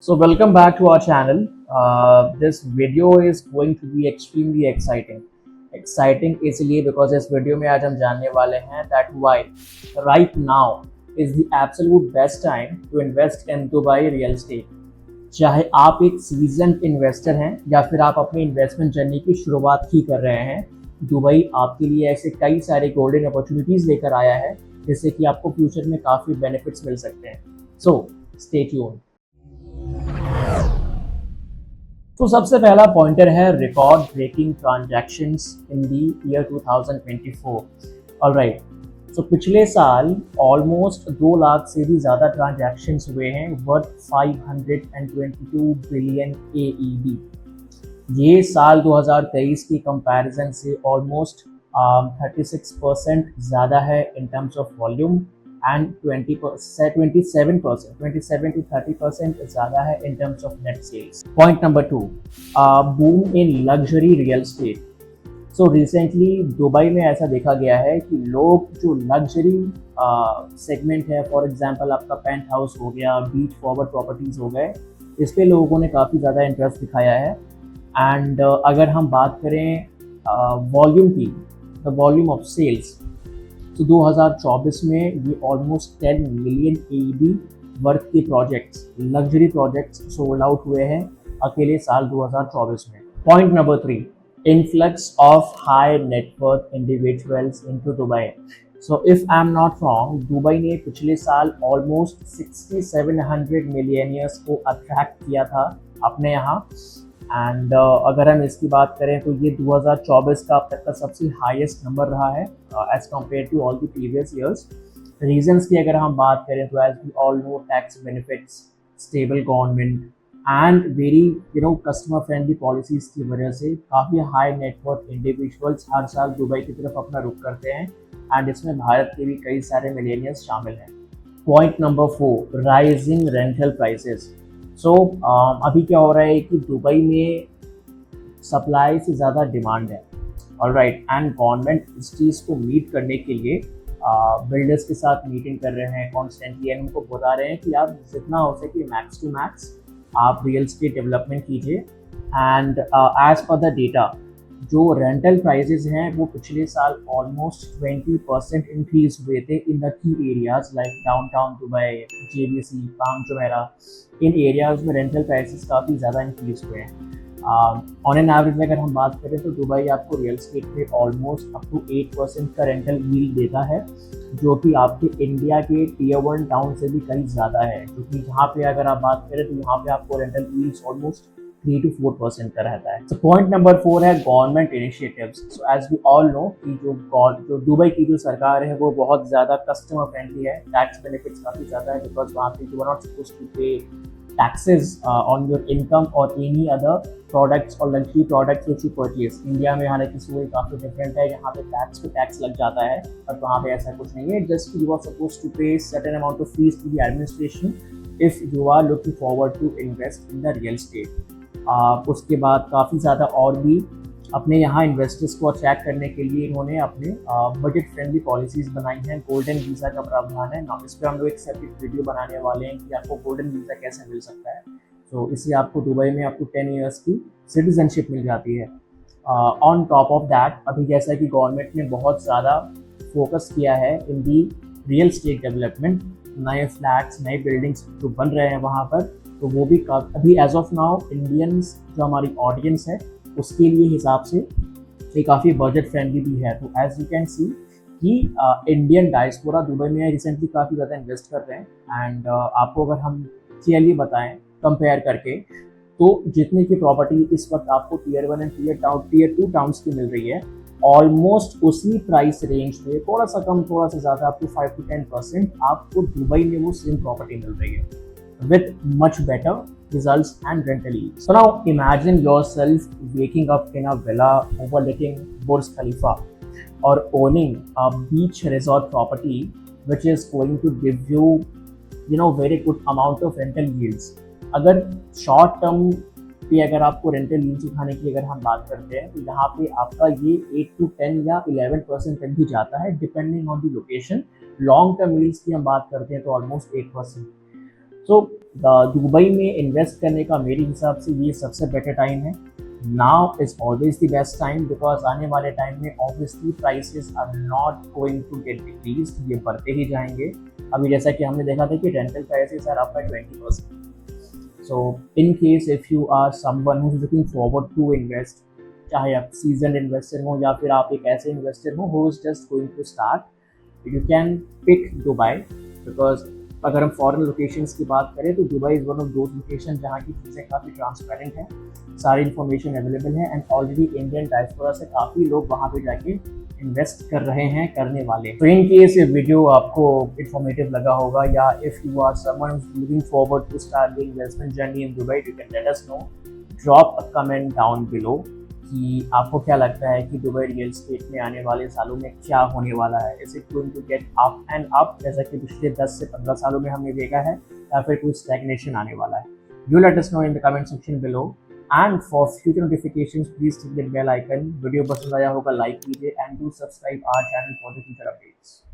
So welcome back to our channel. This video is going to be extremely exciting. Exciting इसलिए because इस video में आज हम जानने वाले हैं that why right now is the absolute best time to invest in Dubai real estate. चाहे आप एक सीजन इन्वेस्टर हैं या फिर आप अपनी इन्वेस्टमेंट जर्नी की शुरुआत ही कर रहे हैं, दुबई आपके लिए ऐसे कई सारे गोल्डन अपॉर्चुनिटीज लेकर आया है जिससे कि आपको फ्यूचर में काफ़ी बेनिफिट्स मिल सकते हैं. So stay tuned. तो सबसे पहला पॉइंटर है रिकॉर्ड ब्रेकिंग ट्रांजैक्शंस इन दी ईयर 2024. ऑलराइट, सो पिछले साल ऑलमोस्ट 2 लाख से भी ज़्यादा ट्रांजैक्शंस हुए हैं वर्थ 522 बिलियन AED. ये साल 2023 की कंपैरिजन से ऑलमोस्ट 36% ज़्यादा है in terms of volume and 27 to 30% ज़्यादा है in terms of net sales. Point number 2, boom in luxury real estate. So recently Dubai में ऐसा देखा गया है कि लोग जो लग्जरी सेगमेंट है, फॉर एग्जांपल आपका पेंट हाउस हो गया, बीच फॉरवर्ड प्रॉपर्टीज़ हो गए, इस पे लोगों ने काफ़ी ज़्यादा इंटरेस्ट दिखाया है. एंड अगर हम बात करें वॉल्यूम की, द वॉल्यूम ऑफ सेल्स, तो 2024 में ये ऑलमोस्ट 10 मिलियन AED वर्थ के projects, luxury projects sold out हुए हैं अकेले साल 2024 में. Point number 3, influx of high net worth individuals into Dubai. So if I am not wrong, Dubai ने पिछले साल ऑलमोस्ट 6700 मिलियनियर्स को अट्रैक्ट किया था अपने यहाँ. एंड अगर हम इसकी बात करें तो ये 2024 का अब तक का सबसे हाईएस्ट नंबर रहा है as compared to all the previous years. Reasons की अगर हम बात करें तो as we all know, tax benefits, stable government and very customer friendly policies की वजह से काफ़ी हाई नेटवर्थ इंडिविजुअल्स हर साल दुबई की तरफ अपना रुख करते हैं. एंड इसमें भारत के भी कई सारे मिलेनियर्स शामिल हैं. Point number 4, rising rental prices. So अभी क्या हो रहा है कि दुबई में सप्लाई से ज़्यादा डिमांड है. ऑलराइट, एंड गवर्नमेंट इस चीज़ को मीट करने के लिए बिल्डर्स के साथ मीटिंग कर रहे हैं कॉन्स्टेंटली एंड उनको बता रहे हैं कि आप जितना हो सके मैक्स टू मैक्स आप रियल एस्टेट डेवलपमेंट कीजिए. And as per the data, जो रेंटल प्राइजेज हैं वो पिछले साल ऑलमोस्ट 20% इंक्रीज हुए थे in the key areas like downtown Dubai, JBC, Palm Jumeirah. इन एरियाज में रेंटल प्राइसेस काफ़ी ज़्यादा इंक्रीज हुए हैं. ऑन एन एवरेज अगर हम बात करें तो दुबई आपको रियल एस्टेट पे ऑलमोस्ट अप टू 8% का रेंटल यील्ड देता है, जो कि आपके इंडिया के Tier 1 टाउन से भी कहीं ज़्यादा है. क्योंकि यहाँ पे अगर आप बात करें तो यहाँ पे आपको रेंटल यील्ड ऑलमोस्ट 3 to 4% का रहता है. पॉइंट नंबर 4 है government initiatives. So as we all know कि जो दुबई की जो सरकार है वो बहुत ज़्यादा कस्टमर फ्रेंडली है. टैक्स बेनिफिट्स काफ़ी ज़्यादा है बिकॉज वहाँ पे you are not suppose to pay taxes on your income or any other products or luxury products which you purchase. India में यहाँ किसी को काफ़ी डिफरेंट है, यहाँ पे टैक्स पे टैक्स लग जाता है, बट वहाँ पे ऐसा कुछ नहीं है. Just you are suppose to pay certain amount of fees to the administration if you are looking forward to invest in the real estate. उसके बाद काफ़ी ज़्यादा और भी अपने यहाँ इन्वेस्टर्स को अट्रैक्ट करने के लिए इन्होंने अपने बजट फ्रेंडली पॉलिसीज़ बनाई हैं. गोल्डन वीज़ा का प्रावधान है ना, इस पर हम लोग एक सेपरेट वीडियो बनाने वाले हैं कि आपको गोल्डन वीज़ा कैसे मिल सकता है. तो इससे आपको दुबई में आपको 10 ईयर्स की सिटीजनशिप मिल जाती है. ऑन टॉप ऑफ दैट, अभी जैसा कि गवर्नमेंट ने बहुत ज़्यादा फोकस किया है इन दी रियल स्टेट डेवलपमेंट, नए फ्लैट्स, नए बिल्डिंग्स जो बन रहे हैं वहाँ पर, तो वो भी अभी एज ऑफ नाउ इंडियंस जो हमारी ऑडियंस है उसके लिए हिसाब से ये काफ़ी बजट फ्रेंडली भी है. तो एज यू कैन सी कि इंडियन डायस्पोरा दुबई में रिसेंटली काफ़ी ज़्यादा इन्वेस्ट कर रहे हैं. एंड आपको अगर हम क्लियरली बताएं कंपेयर करके, तो जितने की प्रॉपर्टी इस वक्त आपको Tier 1 एंड Tier 2 टाउन्स की मिल रही है, ऑलमोस्ट उसी प्राइस रेंज पे थोड़ा सा कम थोड़ा सा ज़्यादा आपको 5 to 10% आपको दुबई में वो सेम प्रॉपर्टी मिल रही है with much better results and rental yields. So now imagine yourself waking up in a villa overlooking Burj Khalifa or owning a beach resort property which is going to give you very good amount of rental yields. अगर short term पे अगर आपको rental yields उठाने की अगर हम बात करते हैं तो यहाँ पे आपका ये 8 to 10 या 11% तक भी जाता है depending on the location. Long term yields की हम बात करते हैं तो ऑलमोस्ट 8%. So दुबई में इन्वेस्ट करने का मेरे हिसाब से ये सबसे बेटर टाइम है। Now is always the best time, because आने वाले टाइम में obviously prices are not going to get decreased, ये बढ़ते ही जाएंगे। अभी जैसा कि हमने देखा था कि rental prices are up by 20%। So in case if you are someone who is looking forward to invest, चाहे आप सीजन इन्वेस्टर हो या फिर आप एक ऐसे इन्वेस्टर हो who is just going to start, you can pick Dubai. Because अगर हम फॉरेन लोकेशंस की बात करें तो Dubai is one of those location जहाँ की चीज़ें काफ़ी ट्रांसपेरेंट हैं, सारी इन्फॉर्मेशन अवेलेबल है, एंड ऑलरेडी इंडियन डायस्पोरा से काफ़ी लोग वहाँ पे जाके इन्वेस्ट कर रहे हैं, करने वाले। तो इन केस ये वीडियो आपको इन्फॉर्मेटिव लगा होगा, या if you are someone looking forward to start the investment journey in Dubai, you can let us know, drop a comment down below कि आपको क्या लगता है कि दुबई रियल एस्टेट में आने वाले सालों में क्या होने वाला है। Is it going to get up and up जैसा कि पिछले 10 से 15 सालों में हमने देखा है, या फिर कोई स्टैग्नेशन आने वाला है। You let us know in the comment section below, and for future notifications please click the bell icon. Video पसंद आया होगा लाइक कीजिए, and do subscribe our channel for the future updates.